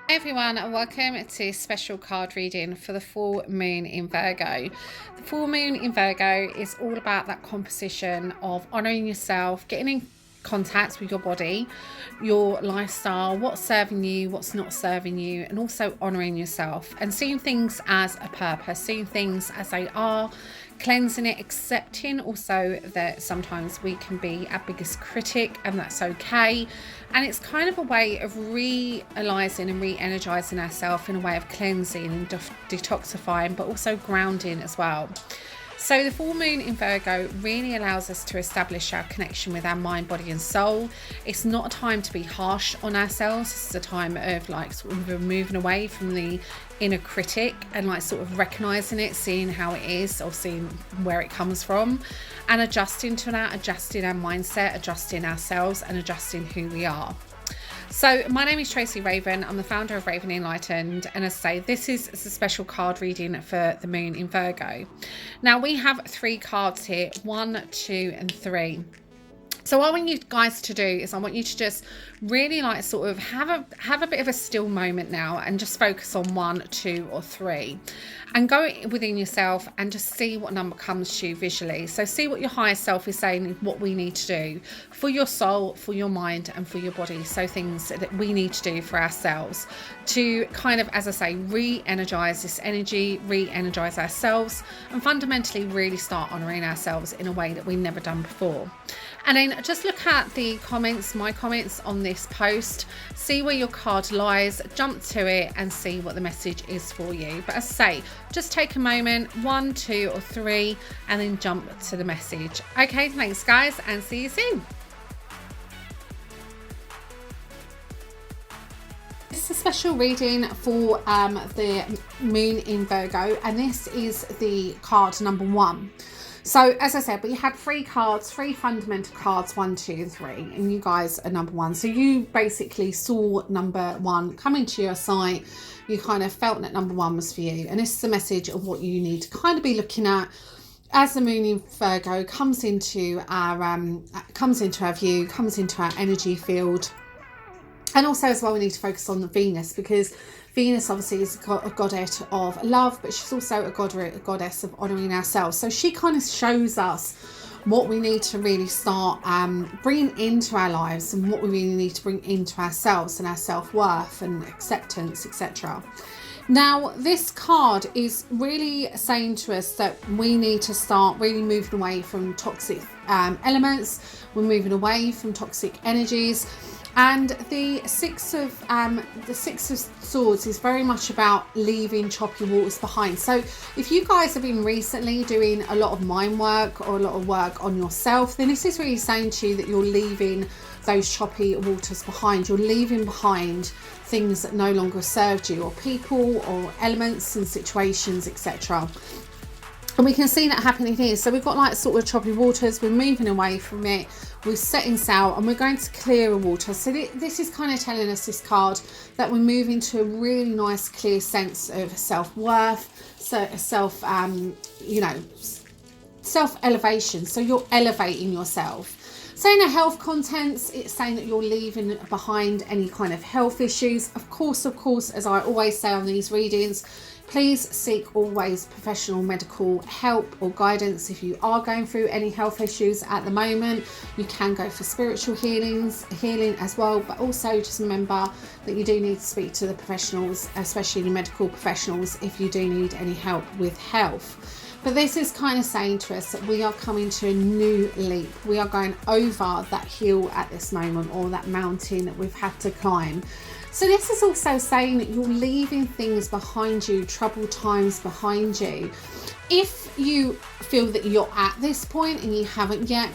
Hi everyone, and welcome to special card reading for the full moon in Virgo. The full moon in Virgo is all about that composition of honoring yourself, getting in contact with your body, your lifestyle, what's serving you, what's not serving you, and also honoring yourself and seeing things as a purpose, seeing things as they are, cleansing it, accepting also that sometimes we can be our biggest critic, and that's okay. And it's kind of a way of realizing and re-energizing ourselves in a way of cleansing and detoxifying, but also grounding as well. So the full moon in Virgo really allows us to establish our connection with our mind, body and soul. It's not a time to be harsh on ourselves. It's a time of like sort of moving away from the inner critic and like sort of recognizing it, seeing how it is or seeing where it comes from, and adjusting to that, adjusting our mindset, adjusting ourselves and adjusting who we are. So my name is Tracy Raven. I'm the founder of Raven Enlightened, and as I say, this is a special card reading for the moon in Virgo. Now we have 3 cards here, 1, 2 and 3. So what I want you guys to do is I want you to just really like sort of have a bit of a still moment now and just focus on 1, 2 or 3 and go within yourself and just see what number comes to you visually. So see what your higher self is saying, what we need to do for your soul, for your mind and for your body. So things that we need to do for ourselves to kind of, as I say, re-energize this energy, re-energize ourselves and fundamentally really start honoring ourselves in a way that we've never done before. And then just look at the comments, my comments on this post, see where your card lies, jump to it and see what the message is for you. But as I say, just take a moment, 1, 2 or 3, and then jump to the message. Okay, thanks guys, and see you soon. This is a special reading for the moon in Virgo, and this is the card number 1. So as I said, we had 3 cards, 3 fundamental cards, 1, 2 and 3, and you guys are number 1. So you basically saw number 1 come into your sight. You kind of felt that number 1 was for you, and this is the message of what you need to kind of be looking at as the moon in Virgo comes into our view, comes into our energy field. And also as well, we need to focus on the Venus, because Venus obviously is a goddess of love, but she's also a goddess of honouring ourselves. So she kind of shows us what we need to really start bringing into our lives and what we really need to bring into ourselves and our self-worth and acceptance, etc. Now, this card is really saying to us that we need to start really moving away from toxic elements. We're moving away from toxic energies. And the six of swords is very much about leaving choppy waters behind. So if you guys have been recently doing a lot of mind work or a lot of work on yourself, then this is really saying to you that you're leaving those choppy waters behind. You're leaving behind things that no longer served you, or people or elements and situations, etc. And we can see that happening here. So we've got like sort of choppy waters, we're moving away from it, we're setting sail and we're going to clearer water. So this is kind of telling us, this card, that we're moving to a really nice clear sense of self-worth, so self-elevation. So you're elevating yourself. So in the health contents, it's saying that you're leaving behind any kind of health issues. Of course, as I always say on these readings, please seek always professional medical help or guidance if you are going through any health issues at the moment. You can go for spiritual healing as well, but also just remember that you do need to speak to the professionals, especially the medical professionals, if you do need any help with health. But this is kind of saying to us that we are coming to a new leap. We are going over that hill at this moment, or that mountain that we've had to climb. So this is also saying that you're leaving things behind you, troubled times behind you. If you feel that you're at this point and you haven't yet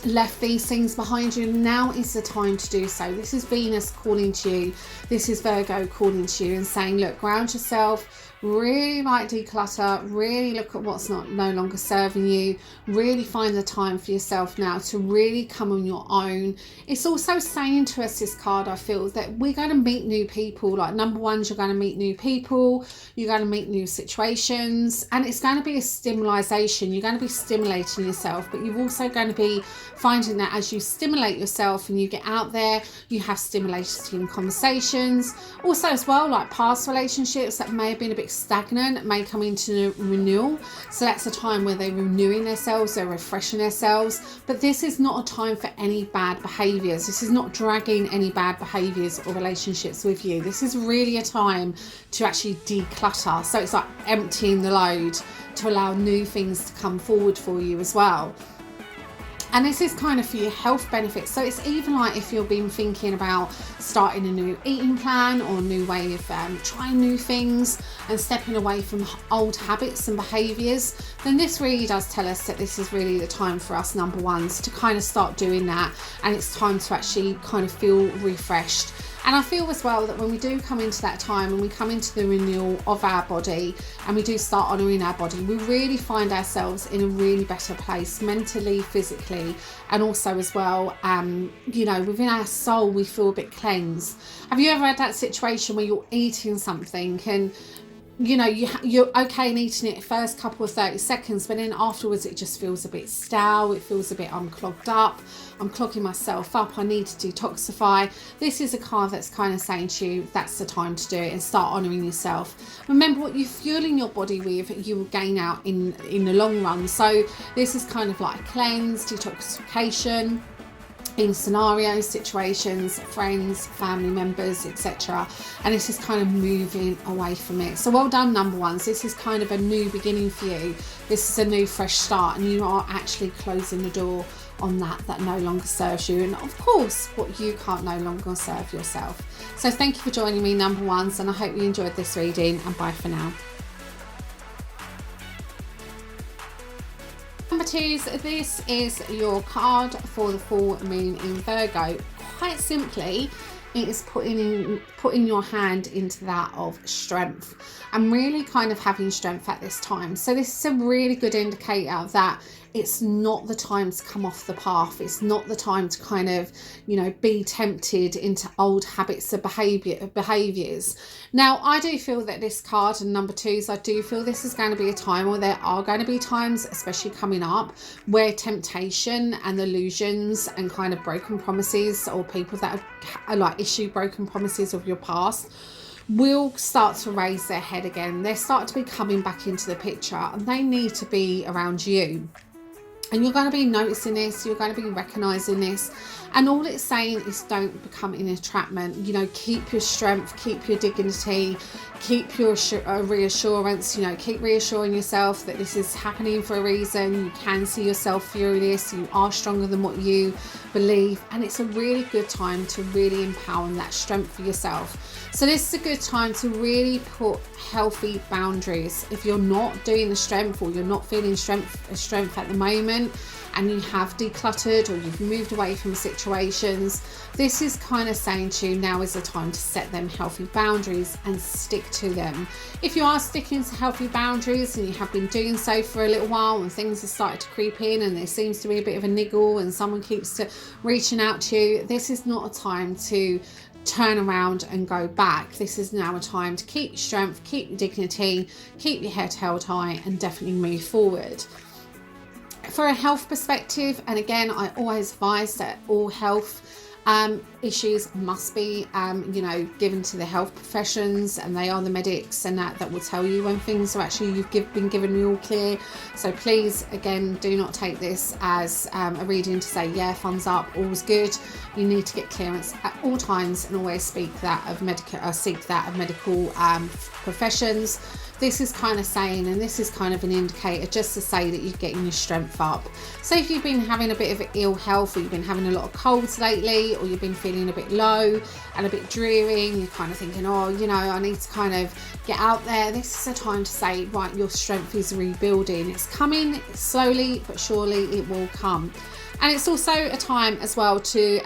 left these things behind you, now is the time to do so. This is Venus calling to you. This is Virgo calling to you and saying, look, ground yourself, Really like declutter, really look at what's no longer serving you, really find the time for yourself now to really come on your own. It's also saying to us, this card, I feel, that we're going to meet new people. Like, number ones, you're going to meet new people, you're going to meet new situations, and it's going to be a stimulation. You're going to be stimulating yourself, but you're also going to be finding that as you stimulate yourself and you get out there, you have stimulating conversations. Also as well, like past relationships that may have been a bit stagnant may come into renewal, so that's a time where they're renewing themselves, they're refreshing themselves. But this is not a time for any bad behaviors. This is not dragging any bad behaviors or relationships with you. This is really a time to actually declutter, so it's like emptying the load to allow new things to come forward for you as well. And this is kind of for your health benefits. So it's even like if you've been thinking about starting a new eating plan or a new way of trying new things and stepping away from old habits and behaviours, then this really does tell us that this is really the time for us, number ones, to kind of start doing that. And it's time to actually kind of feel refreshed. And I feel as well that when we do come into that time and we come into the renewal of our body and we do start honouring our body, we really find ourselves in a really better place mentally, physically, and also as well, you know, within our soul, we feel a bit cleansed. Have you ever had that situation where you're eating something and you know, you're okay in eating it first couple of 30 seconds, but then afterwards it just feels a bit stale, it feels a bit clogged up, I'm clogging myself up, I need to detoxify. This is a card that's kind of saying to you, that's the time to do it and start honouring yourself. Remember, what you're fueling your body with, you will gain out in the long run. So this is kind of like a cleanse, detoxification, in scenarios, situations, friends, family members, etc. And this is kind of moving away from it. So well done, number ones. This is kind of a new beginning for you. This is a new fresh start, and you are actually closing the door on that no longer serves you, and of course what you can't no longer serve yourself. So thank you for joining me, number ones, and I hope you enjoyed this reading, and bye for now. Number twos, this is your card for the full moon in Virgo. Quite simply, it is putting your hand into that of strength and really kind of having strength at this time. So this is a really good indicator that it's not the time to come off the path. It's not the time to kind of, you know, be tempted into old habits of behaviours. Now, I do feel that this card and number twos, I do feel this is going to be a time, or there are going to be times, especially coming up, where temptation and illusions and kind of broken promises, or people that have like issued broken promises of your past, will start to raise their head again. They start to be coming back into the picture, and they need to be around you. And you're going to be noticing this, you're going to be recognizing this. And all it's saying is don't become an entrapment. You know, keep your strength, keep your dignity, keep your reassurance, you know, keep reassuring yourself that this is happening for a reason. You can see yourself through this. You are stronger than what you believe. And it's a really good time to really empower that strength for yourself. So this is a good time to really put healthy boundaries. If you're not doing the strength, or you're not feeling strength at the moment, and you have decluttered or you've moved away from situations, this is kind of saying to you, now is the time to set them healthy boundaries and stick to them. If you are sticking to healthy boundaries and you have been doing so for a little while and things have started to creep in and there seems to be a bit of a niggle and someone keeps reaching out to you, this is not a time to turn around and go back. This is now a time to keep your strength, keep your dignity, keep your head held high, and definitely move forward. For a health perspective, and again, I always advise that all health issues must be you know, given to the health professions, and they are the medics, and that will tell you when things are actually been given the all clear. So please, again, do not take this as a reading to say, yeah, thumbs up, all's good. You need to get clearance at all times, and always seek that of medical professions. This is kind of saying, and this is kind of an indicator just to say that you're getting your strength up. So if you've been having a bit of ill health, or you've been having a lot of colds lately, or you've been feeling a bit low and a bit dreary, and you're kind of thinking, oh, you know, I need to kind of get out there, this is a time to say, right, your strength is rebuilding. It's coming slowly but surely, it will come. And it's also a time as well to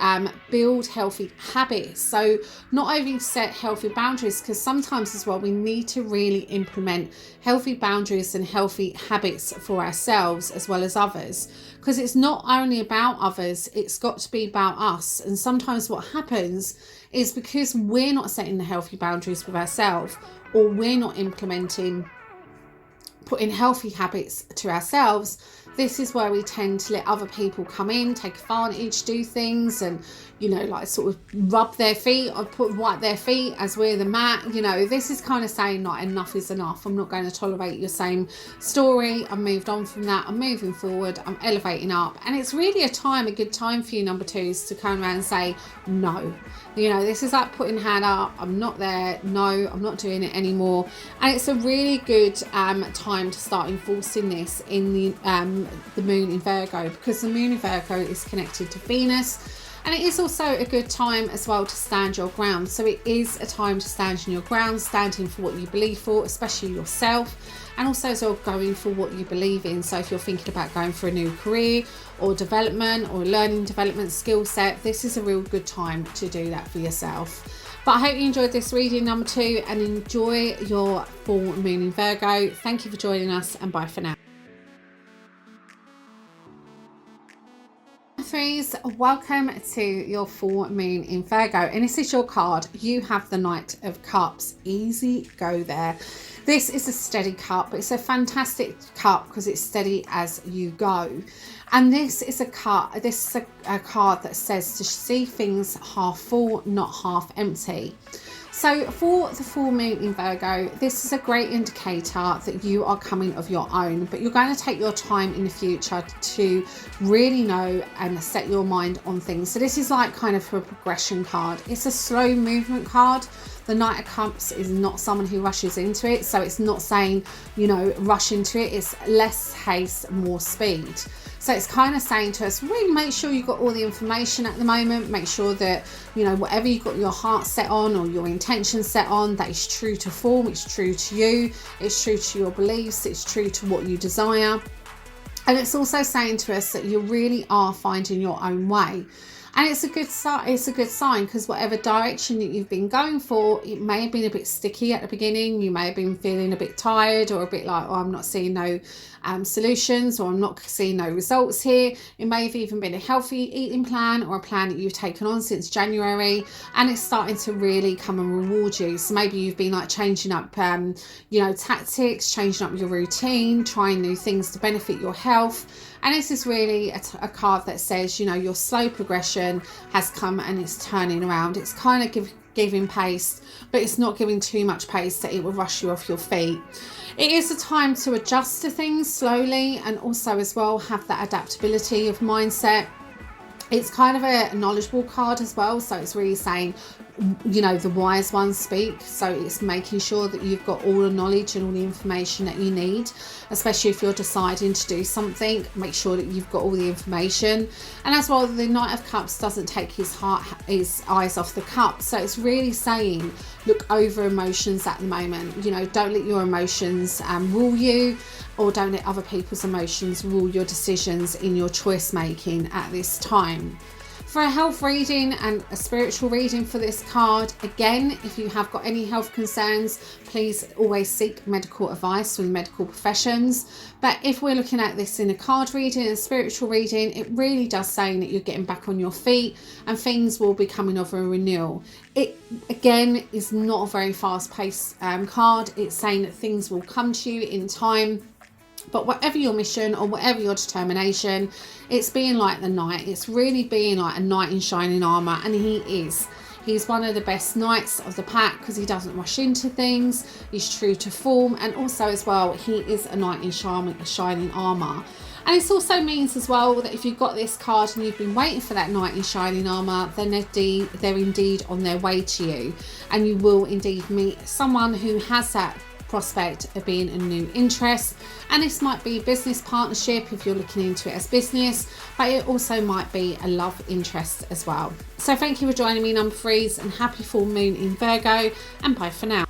build healthy habits. So not only set healthy boundaries, because sometimes as well we need to really implement healthy boundaries and healthy habits for ourselves as well as others, because it's not only about others, it's got to be about us. And sometimes what happens is because we're not setting the healthy boundaries with ourselves, or we're not putting healthy habits to ourselves, this is where we tend to let other people come in, take advantage, do things, and like sort of rub their feet or wipe their feet as we're the mat. This is kind of saying like enough is enough. I'm not going to tolerate your same story. I've moved on from that. I'm moving forward. I'm elevating up. And it's really a good time for you number twos to come around and say no. This is like putting hand up. I'm not there. No, I'm not doing it anymore. And it's a really good time to start enforcing this in the moon in Virgo, because the moon in Virgo is connected to Venus. And it is also a good time as well to stand your ground. So it is a time to stand in your ground, standing for what you believe for, especially yourself, and also as well going for what you believe in. So if you're thinking about going for a new career or development or learning development skill set, this is a real good time to do that for yourself. But I hope you enjoyed this reading number 2 and enjoy your full moon in Virgo. Thank you for joining us, and bye for now. Threes, welcome to your full moon in Virgo, and this is your card. You have the Knight of Cups. Easy go there. This is a steady cup. It's a fantastic cup because it's steady as you go. And this is a card that says to see things half full, not half empty. So for the full moon in Virgo, this is a great indicator that you are coming of your own, but you're going to take your time in the future to really know and set your mind on things. So this is like kind of a progression card. It's a slow movement card. The Knight of Cups is not someone who rushes into it. So it's not saying, rush into it. It's less haste, more speed. So it's kind of saying to us, really make sure you've got all the information at the moment. Make sure that, whatever you've got your heart set on or your intention set on, that is true to form, it's true to you, it's true to your beliefs, it's true to what you desire. And it's also saying to us that you really are finding your own way. And it's a good sign because whatever direction that you've been going for, it may have been a bit sticky at the beginning. You may have been feeling a bit tired or a bit like, I'm not seeing no solutions, or I'm not seeing no results here. It may have even been a healthy eating plan or a plan that you've taken on since January, and it's starting to really come and reward you. So maybe you've been like changing up, tactics, changing up your routine, trying new things to benefit your health. And this is really a card that says, your slow progression has come and it's turning around. It's kind of giving pace, but it's not giving too much pace that it will rush you off your feet. It is a time to adjust to things slowly, and also as well have that adaptability of mindset. It's kind of a knowledgeable card as well. So it's really saying, the wise ones speak. So it's making sure that you've got all the knowledge and all the information that you need, especially if you're deciding to do something. Make sure that you've got all the information. And as well, the Knight of Cups doesn't take his eyes off the cup. So it's really saying, look over emotions at the moment. Don't let your emotions rule you, or don't let other people's emotions rule your decisions in your choice making at this time. For a health reading and a spiritual reading for this card, again, if you have got any health concerns, please always seek medical advice from medical professions. But if we're looking at this in a card reading and a spiritual reading, it really does say that you're getting back on your feet and things will be coming over a renewal. It, again, is not a very fast-paced card. It's saying that things will come to you in time. But whatever your mission or whatever your determination, it's being like the knight. It's really being like a knight in shining armour. And he is. He's one of the best knights of the pack because he doesn't rush into things. He's true to form. And also as well, he is a knight in shining armour. And it also means as well that if you've got this card and you've been waiting for that knight in shining armour, then they're indeed on their way to you. And you will indeed meet someone who has that prospect of being a new interest. And this might be business partnership if you're looking into it as business, but it also might be a love interest as well. So thank you for joining me, number threes, and happy full moon in Virgo, and bye for now.